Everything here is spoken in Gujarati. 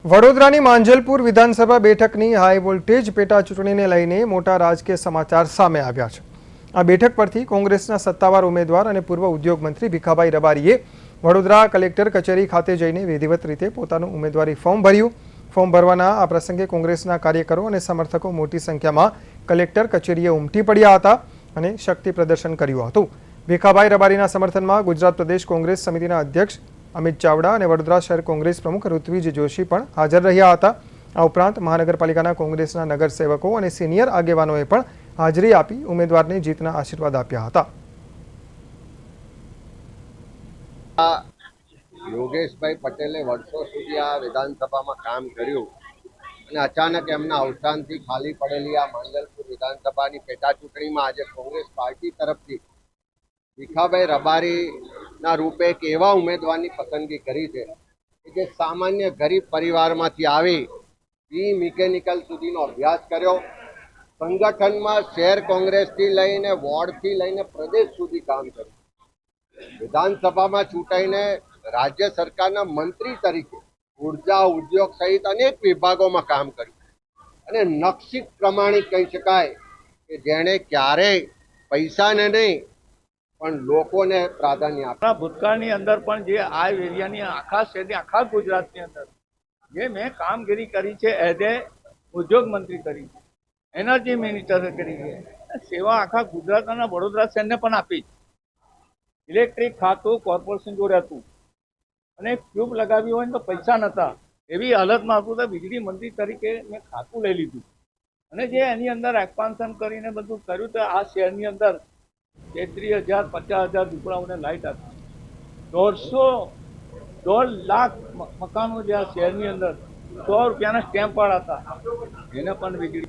વડોદરાની માંજલપુર વિધાનસભા બેઠકની હાઈ વોલ્ટેજ પેટા ચૂંટણીને લઈને મોટા રાજકીય સમાચાર સામે આવ્યા છે। આ બેઠક પરથી કોંગ્રેસના સત્તાવાર ઉમેદવાર અને પૂર્વ ઉદ્યોગ મંત્રી ભીખાભાઈ રબારીએ વડોદરા કલેક્ટર કચેરી ખાતે જઈને વિધિવત રીતે પોતાનું ઉમેદવારી ફોર્મ ભર્યું। ફોર્મ ભરવાના આ પ્રસંગે કોંગ્રેસના કાર્યકરો અને સમર્થકો મોટી સંખ્યામાં કલેક્ટર કચેરીએ ઉમટી પડ્યા હતા અને શક્તિ પ્રદર્શન કર્યું હતું। ભીખાભાઈ રબારીના સમર્થનમાં ગુજરાત પ્રદેશ કોંગ્રેસ સમિતિના અધ્યક્ષ અમિત ચાવડા અને વડોદરા શહેર કોંગ્રેસ પ્રમુખ ઋત્વિજ જોશી પણ હાજર રહ્યા હતા। આ ઉપરાંત મહાનગરપાલિકાના કોંગ્રેસના નગરસેવકો અને સિનિયર આગેવાનોએ પણ હાજરી આપી ઉમેદવારને જીતના આશીર્વાદ આપ્યા હતા। યોગેશભાઈ પટેલે વર્ષો સુધી આ વિધાનસભામાં કામ કર્યું અને અચાનક એમના અવસાનથી ખાલી પડેલી આ માંજલપુર વિધાનસભાની પેટા ચૂંટણીમાં આજે કોંગ્રેસ પાર્ટી તરફથી ભીખાભાઈ રબારીના રૂપે એક એવા ઉમેદવારની પસંદગી કરી છે કે જે સામાન્ય ગરીબ પરિવારમાંથી આવી બી મિકેનિકલ સુધીનો અભ્યાસ કર્યો, સંગઠનમાં શહેર કોંગ્રેસથી લઈને વોર્ડથી લઈને પ્રદેશ સુધી કામ કર્યું, વિધાનસભામાં ચૂંટાઈને રાજ્ય સરકારના મંત્રી તરીકે ઉર્જા ઉદ્યોગ સહિત અનેક વિભાગોમાં કામ કર્યું અને નકશી પ્રમાણિક કહી શકાય કે જેણે ક્યારેય પૈસાને નહીં પણ લોકોને પ્રાધાન્ય આપ્યું। ભૂતકાળની અંદર પણ જે આ એરિયાની આખા શહેરની આખા ગુજરાતની અંદર જે મેં કામગીરી કરી છે એઝ એ ઉદ્યોગ મંત્રી કરી છે, એનર્જી મિનિસ્ટરે કરી છે, સેવા આખા ગુજરાત અને વડોદરા શહેરને પણ આપી। ઇલેક્ટ્રિક ખાતું કોર્પોરેશન જોડે હતું અને ટ્યુબ લગાવી હોય ને તો પૈસા નહોતા, એવી હાલતમાં હતું તો વીજળી મંત્રી તરીકે મેં ખાતું લઈ લીધું અને જે એની અંદર એક્સપાન્શન કરીને બધું કર્યું તો આ શહેરની અંદર 33,000 50,000 ઝૂંપડાઓને લાઇટ આપી, 1.5 લાખ મકાનો જે આ શહેરની અંદર 100 રૂપિયાના સ્ટેમ્પ વાળા હતા એને પણ વીજળી